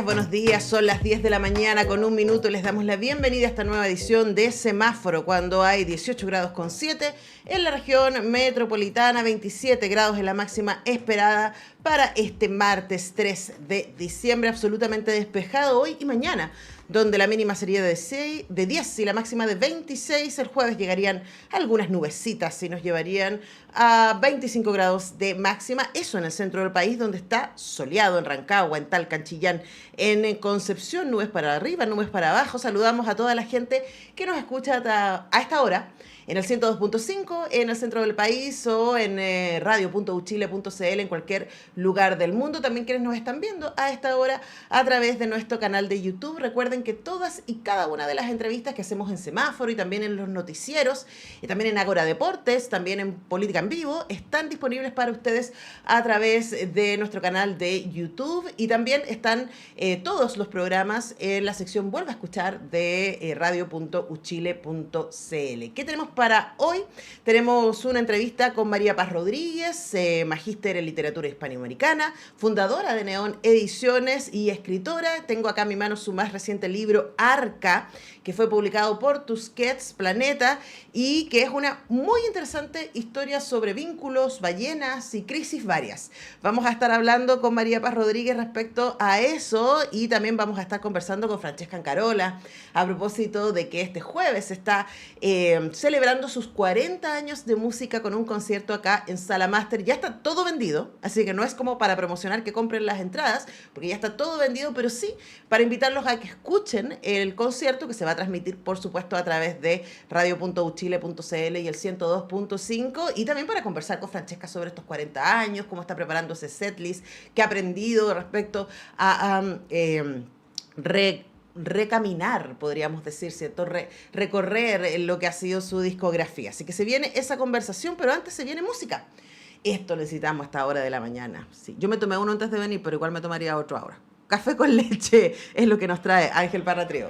Buenos días, son las 10 de la mañana con 1 minuto. Les damos la bienvenida a esta nueva edición de Semáforo, cuando hay 18 grados con 7 en la región metropolitana, 27 grados en la máxima esperada para este martes 3 de diciembre, absolutamente despejado hoy y mañana, donde la mínima sería de 10 y la máxima de 26. El jueves llegarían algunas nubecitas y nos llevarían a 25 grados de máxima. Eso en el centro del país, donde está soleado, en Rancagua, en Talca, en Chillán, en Concepción, nubes para arriba, nubes para abajo. Saludamos a toda la gente que nos escucha a esta hora en el 102.5 en el centro del país o en radio.uchile.cl en cualquier lugar del mundo. También quienes nos están viendo a esta hora a través de nuestro canal de YouTube. Recuerden que todas y cada una de las entrevistas que hacemos en Semáforo y también en los noticieros y también en Ágora Deportes, también en Política en Vivo, están disponibles para ustedes a través de nuestro canal de YouTube, y también están todos los programas en la sección Vuelve a escuchar de radio.uchile.cl. ¿Qué tenemos para hoy? Tenemos una entrevista con María Paz Rodríguez, magíster en literatura hispanoamericana, fundadora de Neón Ediciones y escritora. Tengo acá en mi mano su más reciente libro, Arca, que fue publicado por Tusquets Planeta y que es una muy interesante historia sobre vínculos, ballenas y crisis varias. Vamos a estar hablando con María Paz Rodríguez respecto a eso, y también vamos a estar conversando con Francesca Ancarola a propósito de que este jueves está celebrando sus 40 años de música con un concierto acá en Sala Máster. Ya está todo vendido, así que no es como para promocionar que compren las entradas, porque ya está todo vendido, pero sí para invitarlos a que escuchen el concierto, que se va a transmitir, por supuesto, a través de radio.uchile.cl y el 102.5, y también para conversar con Francesca sobre estos 40 años, cómo está preparando ese setlist, qué ha aprendido respecto a recaminar, podríamos decir, ¿cierto? Recorrer lo que ha sido su discografía. Así que se viene esa conversación, pero antes se viene música. Esto necesitamos a esta hora de la mañana. Sí, yo me tomé uno antes de venir, pero igual me tomaría otro ahora. Café con leche es lo que nos trae Ángel Parra Trío.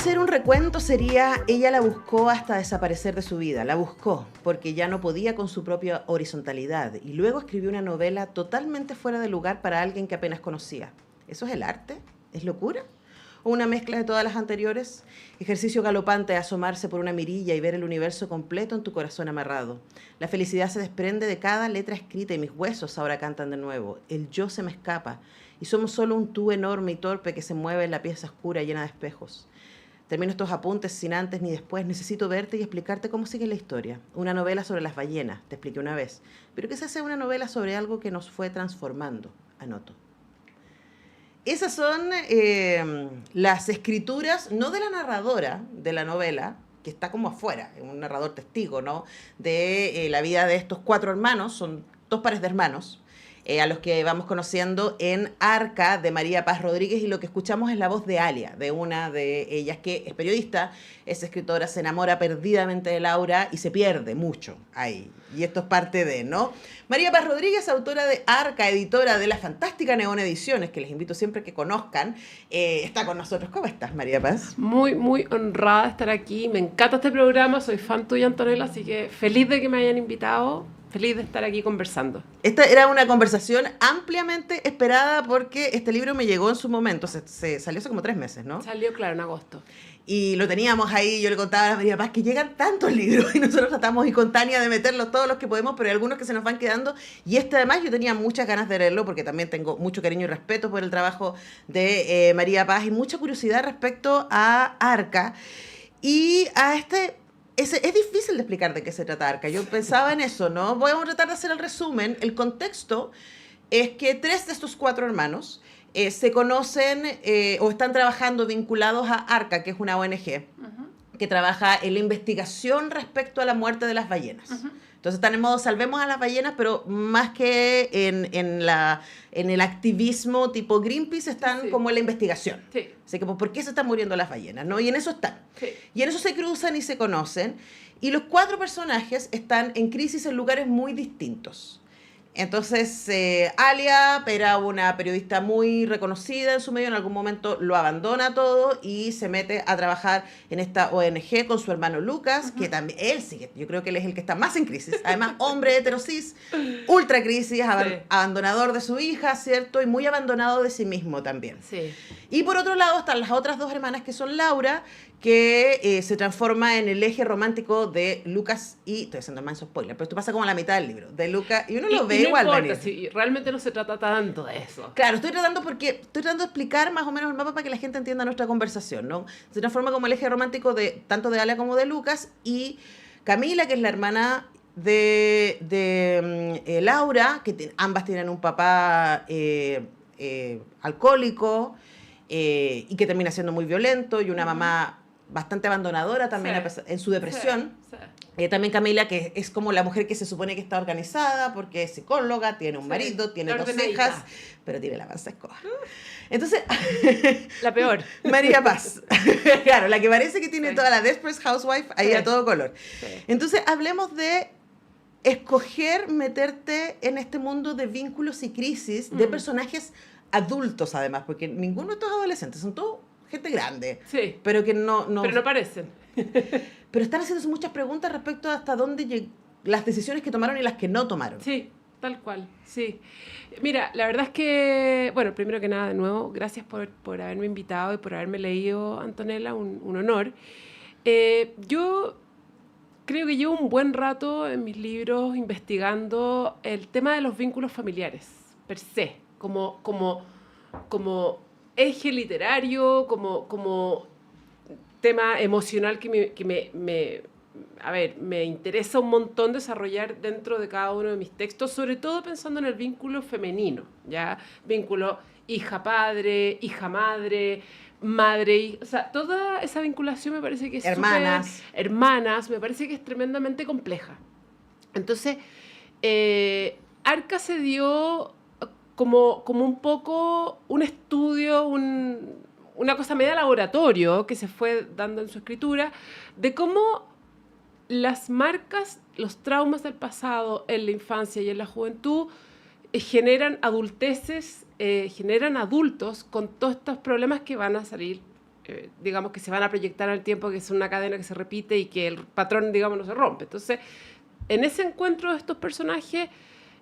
hacer un recuento sería, ella la buscó hasta desaparecer de su vida, la buscó porque ya no podía con su propia horizontalidad y luego escribió una novela totalmente fuera de lugar para alguien que apenas conocía. ¿Eso es el arte? ¿Es locura? ¿O una mezcla de todas las anteriores? Ejercicio galopante de asomarse por una mirilla y ver el universo completo en tu corazón amarrado. La felicidad se desprende de cada letra escrita y mis huesos ahora cantan de nuevo. El yo se me escapa y somos solo un tú enorme y torpe que se mueve en la pieza oscura llena de espejos. Termino estos apuntes sin antes ni después. Necesito verte y explicarte cómo sigue la historia. Una novela sobre las ballenas, te expliqué una vez. Pero que se hace una novela sobre algo que nos fue transformando, anoto. Esas son las escrituras, no de la narradora de la novela, que está como afuera, un narrador testigo, ¿no? De la vida de estos 4 hermanos, son 2 pares de hermanos, a los que vamos conociendo en Arca, de María Paz Rodríguez, y lo que escuchamos es la voz de Alia, de una de ellas que es periodista, es escritora, se enamora perdidamente de Laura y se pierde mucho ahí. Y esto es parte de, ¿no? María Paz Rodríguez, autora de Arca, editora de la fantástica Neón Ediciones, que les invito siempre a que conozcan, está con nosotros. ¿Cómo estás, María Paz? Muy, muy honrada de estar aquí. Me encanta este programa, soy fan tuya, Antonella, así que feliz de que me hayan invitado. Feliz de estar aquí conversando. Esta era una conversación ampliamente esperada porque este libro me llegó en su momento. Se salió hace como 3 meses, ¿no? Salió, claro, en agosto. Y lo teníamos ahí, yo le contaba a la María Paz que llegan tantos libros y nosotros tratamos y con Tania de meterlos todos los que podemos, pero hay algunos que se nos van quedando. Y este además yo tenía muchas ganas de leerlo porque también tengo mucho cariño y respeto por el trabajo de María Paz y mucha curiosidad respecto a Arca y a este... Es difícil de explicar de qué se trata Arca. Yo pensaba en eso, ¿no? Voy a tratar de hacer el resumen. El contexto es que 3 de estos 4 hermanos se conocen o están trabajando vinculados a Arca, que es una ONG que trabaja en la investigación respecto a la muerte de las ballenas. Entonces están en modo salvemos a las ballenas, pero más que en el activismo tipo Greenpeace, están como en la investigación. Sí. Así que, ¿por qué se están muriendo las ballenas? ¿No? Y en eso están. Sí. Y en eso se cruzan y se conocen. Y los 4 personajes están en crisis en lugares muy distintos. Entonces, Alia era una periodista muy reconocida en su medio, en algún momento lo abandona todo y se mete a trabajar en esta ONG con su hermano Lucas, que también, él sigue, yo creo que él es el que está más en crisis, además hombre heterosis, ultra crisis, abandonador de su hija, ¿cierto? Y muy abandonado de sí mismo también. Sí. Y por otro lado están las otras 2 hermanas que son Laura, que se transforma en el eje romántico de Lucas y, estoy haciendo manso spoiler, pero esto pasa como a la mitad del libro, de Lucas, y uno lo ve no igual. Importa, sí, realmente no se trata tanto de eso. Claro, estoy tratando de explicar más o menos el mapa para que la gente entienda nuestra conversación, ¿no? Se transforma como el eje romántico de tanto de Alia como de Lucas, y Camila, que es la hermana de Laura, que ambas tienen un papá alcohólico y que termina siendo muy violento, y una mamá bastante abandonadora también en su depresión. Sí. También Camila, que es como la mujer que se supone que está organizada porque es psicóloga, tiene un marido, tiene 2 hijas, pero tiene la panza escoba. Entonces, la peor. María Paz, claro, la que parece que tiene toda la Desperate Housewife ahí a todo color. Sí. Entonces, hablemos de escoger meterte en este mundo de vínculos y crisis de personajes adultos además, porque ninguno de estos adolescentes, son todos gente grande, sí, pero que no pero no parecen. Pero están haciéndose muchas preguntas respecto a hasta dónde las decisiones que tomaron y las que no tomaron. Sí, tal cual, sí. Mira, la verdad es que, bueno, primero que nada, de nuevo, gracias por haberme invitado y por haberme leído, Antonella, un honor. Yo creo que llevo un buen rato en mis libros investigando el tema de los vínculos familiares, per se, como eje literario, como tema emocional que me interesa un montón desarrollar dentro de cada uno de mis textos, sobre todo pensando en el vínculo femenino, ¿ya? Vínculo hija-padre, hija-madre, madre, o sea, toda esa vinculación me parece que es hermanas, me parece que es tremendamente compleja. Entonces, Arca se dio como un poco un estudio, una cosa media laboratorio que se fue dando en su escritura, de cómo las marcas, los traumas del pasado en la infancia y en la juventud generan adulteces, generan adultos con todos estos problemas que van a salir digamos, que se van a proyectar al tiempo, que es una cadena que se repite y que el patrón, digamos, no se rompe. Entonces, en ese encuentro de estos personajes,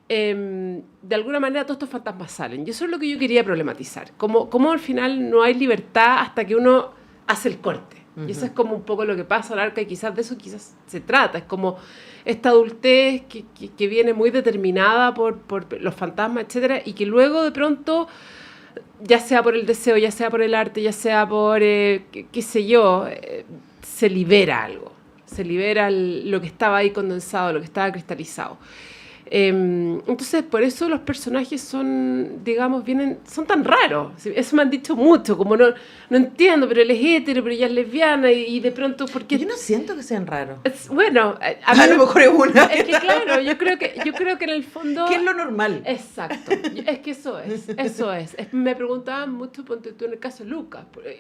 de alguna manera todos estos fantasmas salen. Y eso es lo que yo quería problematizar. Cómo al final no hay libertad hasta que uno hace el corte. Y eso es como un poco lo que pasa al arca, y quizás de eso quizás se trata. Es como esta adultez que viene muy determinada por los fantasmas, etcétera, y que luego de pronto, ya sea por el deseo, ya sea por el arte, ya sea por, qué sé yo, se libera algo. Se libera lo que estaba ahí condensado, lo que estaba cristalizado. Entonces, por eso los personajes son, digamos, son tan raros. Eso me han dicho mucho, como no entiendo, pero él es hétero, pero ella es lesbiana, y de pronto, ¿por qué? Yo no siento que sean raros. Bueno, a lo mejor es una. Es que claro, yo creo que en el fondo... ¿Qué es lo normal? Exacto, es que eso es. Me preguntaban mucho, ponte tú en el caso de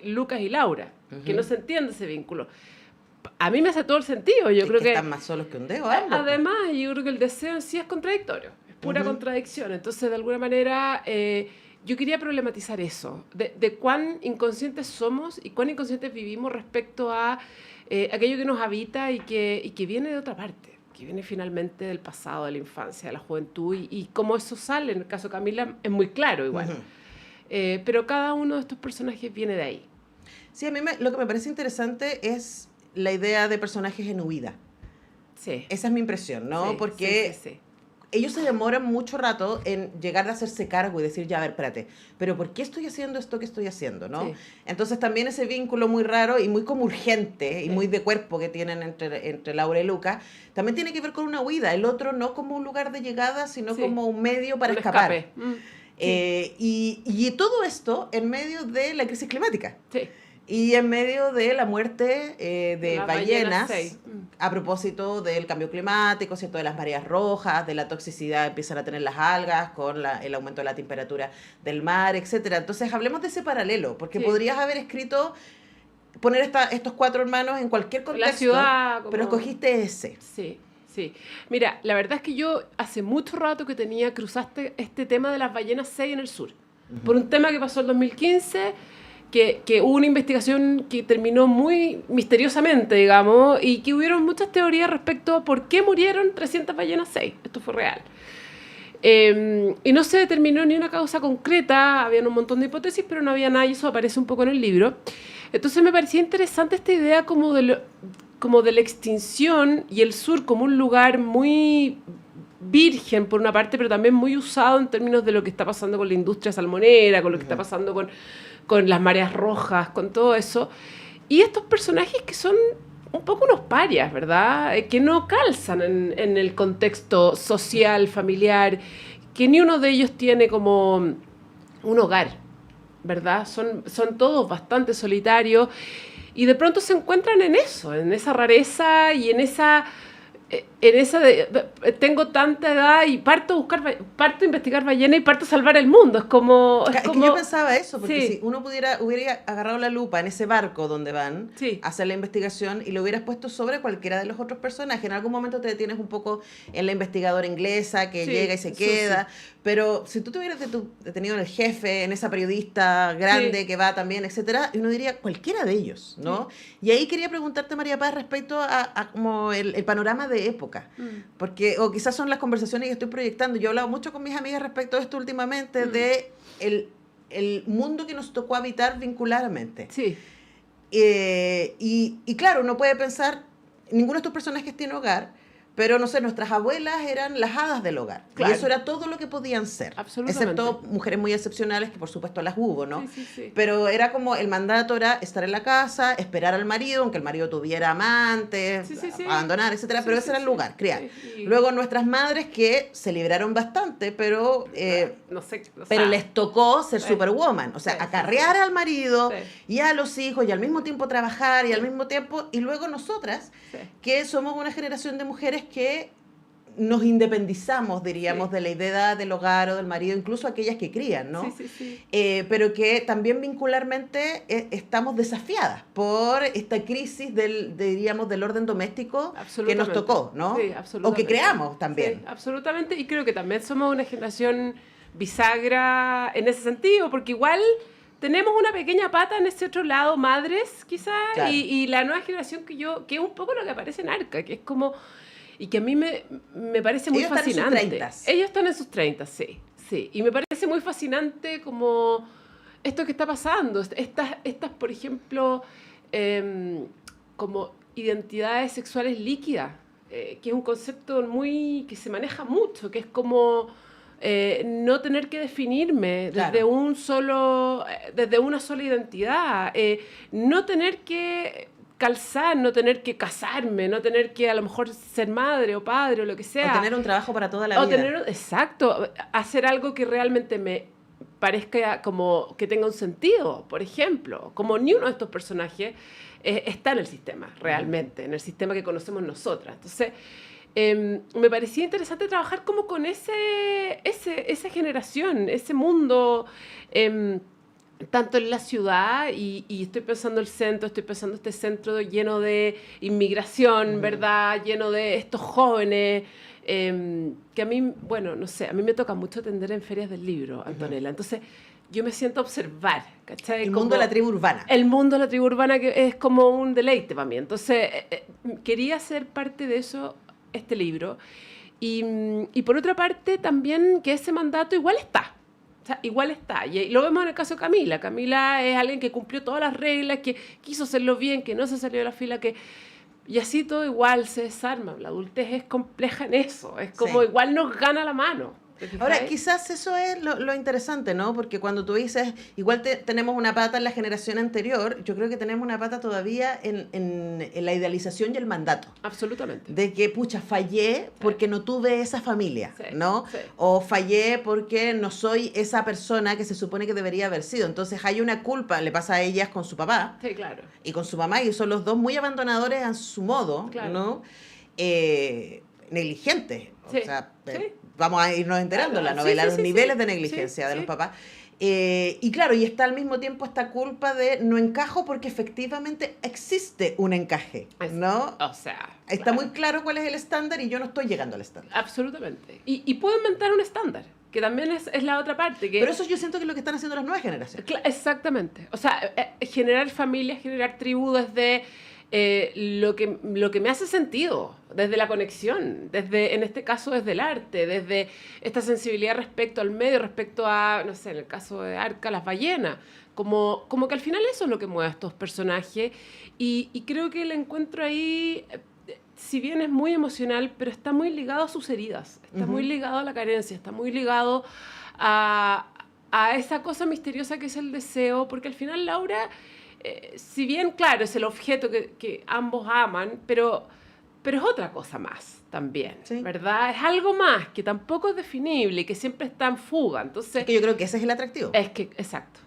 Lucas y Laura, que no se entiende ese vínculo. A mí me hace todo el sentido. Yo creo que están más solos que un dedo, ambos. Además, yo creo que el deseo en sí es contradictorio, es pura contradicción. Entonces, de alguna manera, yo quería problematizar eso, de cuán inconscientes somos y cuán inconscientes vivimos respecto a aquello que nos habita y que viene de otra parte, que viene finalmente del pasado, de la infancia, de la juventud, y cómo eso sale. En el caso de Camila es muy claro igual. Pero cada uno de estos personajes viene de ahí. Sí, a mí lo que me parece interesante es la idea de personajes en huida. Sí. Esa es mi impresión, ¿no? Sí, porque sí. Ellos se demoran mucho rato en llegar a hacerse cargo y decir, ya, a ver, espérate, pero ¿por qué estoy haciendo esto que estoy haciendo, no? Sí. Entonces también ese vínculo muy raro y muy como urgente y muy de cuerpo que tienen entre Laura y Lucas, también tiene que ver con una huida. El otro no como un lugar de llegada, sino como un medio para escapar. Y todo esto en medio de la crisis climática. Sí. Y en medio de la muerte de ballenas, a propósito del cambio climático, ¿cierto? De las mareas rojas, de la toxicidad que empiezan a tener las algas con el aumento de la temperatura del mar, etcétera. Entonces, hablemos de ese paralelo, porque podrías haber escrito, poner estos 4 hermanos en cualquier contexto, la ciudad, pero escogiste ese. Sí. Mira, la verdad es que yo hace mucho rato que cruzaste este tema de las ballenas 6 en el sur, por un tema que pasó en 2015, que hubo una investigación que terminó muy misteriosamente, digamos, y que hubieron muchas teorías respecto a por qué murieron 300 ballenas 6. Esto fue real. Y no se determinó ni una causa concreta, habían un montón de hipótesis, pero no había nada, y eso aparece un poco en el libro. Entonces me parecía interesante esta idea como de la extinción, y el sur como un lugar muy virgen por una parte, pero también muy usado en términos de lo que está pasando con la industria salmonera, con lo que está pasando con las mareas rojas, con todo eso. Y estos personajes que son un poco unos parias, ¿verdad? Que no calzan en el contexto social, familiar, que ni uno de ellos tiene como un hogar, ¿verdad? Son todos bastante solitarios, y de pronto se encuentran en eso, en esa rareza y en esa tengo tanta edad y parto a investigar ballenas y parto a salvar el mundo. Es que yo pensaba eso, porque si uno hubiera agarrado la lupa en ese barco donde van a hacer la investigación y lo hubieras puesto sobre cualquiera de los otros personajes, en algún momento te detienes un poco en la investigadora inglesa que llega y se queda, pero si tú te hubieras detenido en el jefe, en esa periodista grande que va también, etcétera, uno diría cualquiera de ellos, ¿no? Y ahí quería preguntarte, María Paz, respecto a como el panorama de época, porque o quizás son las conversaciones que estoy proyectando. Yo he hablado mucho con mis amigas respecto a esto últimamente, de el mundo que nos tocó habitar vincularmente. Sí. Y claro, uno puede pensar, ninguno de estos personajes tiene hogar, pero no sé, nuestras abuelas eran las hadas del hogar. Claro. Y eso era todo lo que podían ser. Absolutamente. Excepto mujeres muy excepcionales, que por supuesto las hubo, ¿no? Sí. Pero era como el mandato era estar en la casa, esperar al marido, aunque el marido tuviera amantes, abandonar, etcétera. Pero ese era el lugar, criar. Sí. Luego nuestras madres, que se libraron bastante, pero pero les tocó ser superwoman. O sea, acarrear al marido y a los hijos, y al mismo tiempo trabajar, y al mismo tiempo... Y luego nosotras, que somos una generación de mujeres que nos independizamos, diríamos, de la idea del hogar o del marido, incluso aquellas que crían, ¿no? Sí. Pero que también vincularmente estamos desafiadas por esta crisis diríamos, del orden doméstico que nos tocó, ¿no? Sí, absolutamente. O que creamos también. Sí, absolutamente, y creo que también somos una generación bisagra en ese sentido, porque igual tenemos una pequeña pata en ese otro lado, madres, quizás, Claro. y la nueva generación que es un poco lo que aparece en Arca, que es como... Y que a mí me parece muy Ellos están en sus fascinante. 30. Ellos están en sus 30, sí, sí. Y me parece muy fascinante como esto que está pasando. Estas por ejemplo, como identidades sexuales líquidas, que es un concepto que se maneja mucho, que es como no tener que definirme Claro. desde una sola identidad, no tener que calzar, no tener que casarme, no tener que a lo mejor ser madre o padre o lo que sea. O tener un trabajo para toda la vida. Exacto, hacer algo que realmente me parezca como que tenga un sentido, por ejemplo, como ni uno de estos personajes está en el sistema, realmente, en el sistema que conocemos nosotras. Entonces, me parecía interesante trabajar como con esa generación, ese mundo, tanto en la ciudad, y estoy pensando el centro, estoy pensando este centro lleno de inmigración, ¿verdad? Lleno de estos jóvenes, que a mí, bueno, no sé, a mí me toca mucho atender en ferias del libro, Antonella. Entonces, yo me siento a observar, ¿cachai? El mundo de la tribu urbana. El mundo de la tribu urbana, que es como un deleite para mí. Entonces, quería ser parte de eso, este libro. Y por otra parte, también que ese mandato igual está. O sea, igual está. Y lo vemos en el caso de Camila. Camila es alguien que cumplió todas las reglas, que quiso hacerlo bien, que no se salió de la fila, y así todo igual se desarma. La adultez es compleja en eso. Es como igual nos gana la mano. Ahora, quizás eso es lo interesante, ¿no? Porque cuando tú dices, igual tenemos una pata en la generación anterior, yo creo que tenemos una pata todavía en la idealización y el mandato. Absolutamente. De que, pucha, fallé porque no tuve esa familia, ¿no? Sí. O fallé porque no soy esa persona que se supone que debería haber sido. Entonces hay una culpa, le pasa a ellas con su papá. Sí, claro. Y con su mamá, y son los dos muy abandonadores a su modo, Claro. ¿no? Negligentes. Sí. O sea, Sí. vamos a irnos enterando en la Sí, novela, sí, los sí, niveles sí. de negligencia Sí, de los sí. papás. Y claro, y está al mismo tiempo esta culpa de no encajo porque efectivamente existe un encaje, ¿no? O sea... Está claro. muy claro cuál es el estándar y yo no estoy llegando al estándar. Absolutamente. Y puedo inventar un estándar, que también es la otra parte. Que Pero eso yo siento que es lo que están haciendo las nuevas generaciones. Exactamente. O sea, generar familias, generar tribu desde lo que me hace sentido, desde la conexión, desde, en este caso, desde el arte, desde esta sensibilidad respecto al medio, respecto a, no sé, en el caso de Arca, las ballenas. Como que al final eso es lo que mueve a estos personajes. Y creo que el encuentro ahí, si bien es muy emocional, pero está muy ligado a sus heridas, está muy ligado a la carencia, está muy ligado a esa cosa misteriosa que es el deseo, porque al final Laura, si bien, claro, es el objeto que ambos aman, pero es otra cosa más también, ¿verdad? Es algo más que tampoco es definible y que siempre está en fuga. Entonces, Es que yo creo que ese es el atractivo. es que, exacto,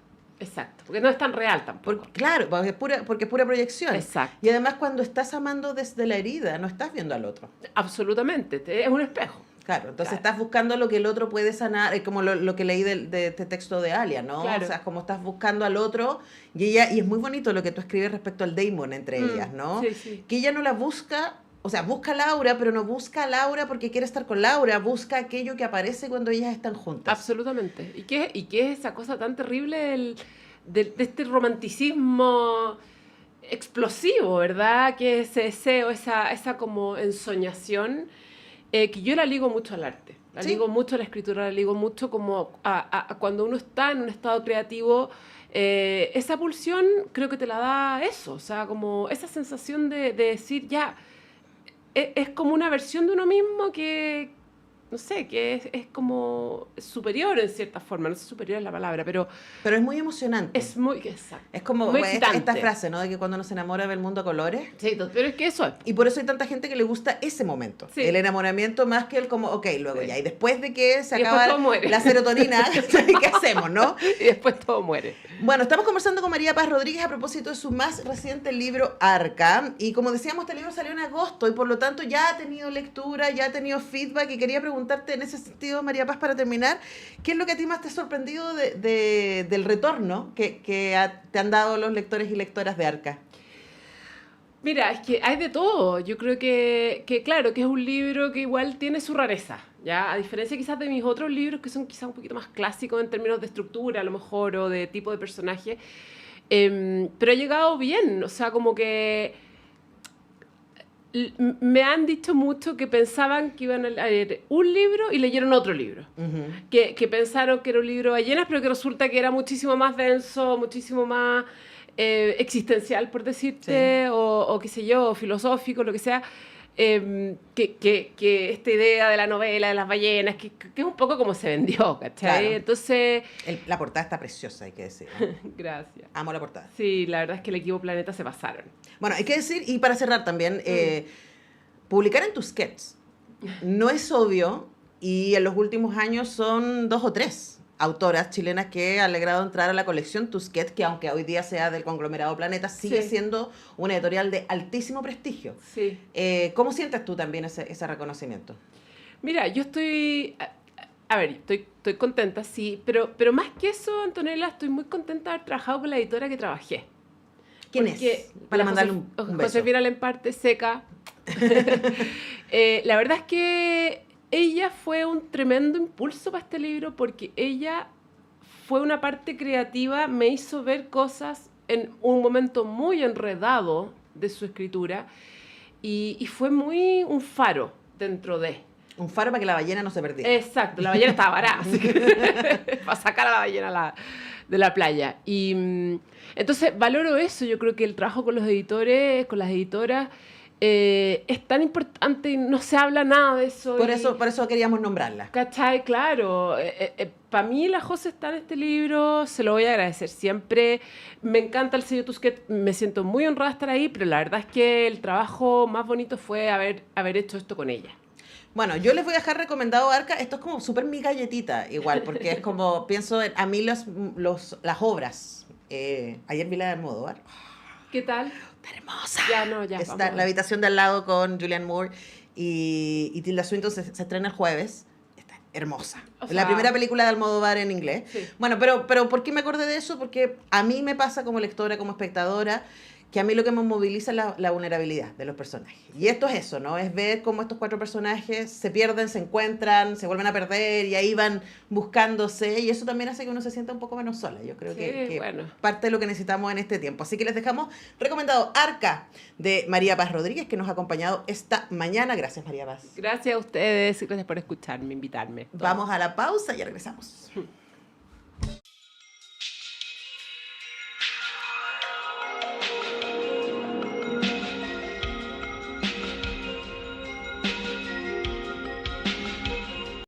porque no es tan real tampoco. Claro, porque es pura proyección. Exacto. Y además cuando estás amando desde la herida, no estás viendo al otro. Absolutamente, es un espejo. Claro, entonces estás buscando lo que el otro puede sanar, es como lo que leí de este texto de Alia, ¿no? Claro. O sea, como estás buscando al otro, y es muy bonito lo que tú escribes respecto al Damon entre ellas, ¿no? Sí, sí. Que ella no la busca, o sea, busca a Laura, pero no busca a Laura porque quiere estar con Laura, busca aquello que aparece cuando ellas están juntas. Absolutamente. ¿Y qué es esa cosa tan terrible de este romanticismo explosivo, ¿verdad? Que ese deseo, esa como ensoñación, que yo la ligo mucho al arte, la ligo mucho a la escritura, la ligo mucho como a cuando uno está en un estado creativo, esa pulsión creo que te la da eso, o sea, como esa sensación de decir, ya, es como una versión de uno mismo que, no sé, que es como superior en cierta forma, no sé si superior es la palabra, pero es muy emocionante. es muy, exacto. Es como muy esta frase, ¿no? De que cuando uno se enamora ve el mundo a colores. Sí, pero es que eso es. Y por eso hay tanta gente que le gusta ese momento. Sí. El enamoramiento más que el como, ok, luego ya. Y después de que se Y acaba todo muere. la serotonina, ¿qué hacemos, no? Y después todo muere. Bueno, estamos conversando con María Paz Rodríguez a propósito de su más reciente libro, Arca. Y como decíamos, este libro salió en agosto y por lo tanto ya ha tenido lectura, ya ha tenido feedback. Y quería preguntarte en ese sentido, María Paz, para terminar, ¿qué es lo que a ti más te ha sorprendido del retorno que te han dado los lectores y lectoras de Arca? Mira, es que hay de todo. Yo creo que claro, que es un libro que igual tiene su rareza. ¿ya? A diferencia quizás de mis otros libros, que son quizás un poquito más clásicos en términos de estructura, a lo mejor, o de tipo de personaje. Pero ha llegado bien, o sea, como que me han dicho mucho que pensaban que iban a leer un libro y leyeron otro libro. Que pensaron que era un libro de ballenas, pero que resulta que era muchísimo más denso, muchísimo más existencial, por decirte, Sí. o qué sé yo, filosófico, lo que sea. Que esta idea de la novela de las ballenas, que es un poco como se vendió, ¿cachai? Claro. Entonces, La portada está preciosa, hay que decir. gracias. Amo la portada. Sí, la verdad es que el equipo Planeta se pasaron. Bueno, hay que decir, y para cerrar también, publicar en Tusquets no es obvio, y en los últimos años son 2 o 3 autoras chilenas que han logrado entrar a la colección Tusquets, que aunque hoy día sea del conglomerado Planeta, sigue Sí. siendo una editorial de altísimo prestigio. Sí. ¿Cómo sientes tú también ese reconocimiento? Mira, yo estoy... A ver, estoy contenta, sí, pero más que eso, Antonella, estoy muy contenta de haber trabajado con la editora que trabajé. ¿Quién Porque es? Para la mandarle un beso. Josefina Lemparte, seca. La verdad es que ella fue un tremendo impulso para este libro porque ella fue una parte creativa, me hizo ver cosas en un momento muy enredado de su escritura y fue muy un faro dentro de... Un faro para que la ballena no se perdiera. Exacto, la ballena estaba varada, así que para sacar a la ballena de la playa. Y entonces valoro eso, yo creo que el trabajo con los editores, con las editoras, es tan importante y no se habla nada de eso. Por eso queríamos nombrarla. ¿Cachai? Claro. Para mí la José está en este libro, se lo voy a agradecer siempre. Me encanta el sello Tusquets, me siento muy honrada de estar ahí, pero la verdad es que el trabajo más bonito fue haber hecho esto con ella. Bueno, yo les voy a dejar recomendado Arca. Esto es como súper mi galletita, igual, porque es como, pienso a mí las obras. Ayer vi la de Almodóvar. ¿Qué tal? Está hermosa. Ya, no, ya. Está vamos a La ver. habitación de al lado con Julianne Moore y Tilda Swinton se estrena el jueves. Está hermosa. O Es sea, la primera película de Almodóvar en inglés. Sí. Bueno, pero ¿por qué me acordé de eso? Porque a mí me pasa como lectora, como espectadora, que a mí lo que me moviliza es la vulnerabilidad de los personajes. Y esto es eso, ¿no? Es ver cómo estos 4 personajes se pierden, se encuentran, se vuelven a perder y ahí van buscándose. Y eso también hace que uno se sienta un poco menos sola. Yo creo Sí, que bueno. parte de lo que necesitamos en este tiempo. Así que les dejamos recomendado Arca de María Paz Rodríguez, que nos ha acompañado esta mañana. Gracias, María Paz. Gracias a ustedes, gracias por escucharme, invitarme. Vamos a la pausa y ya regresamos.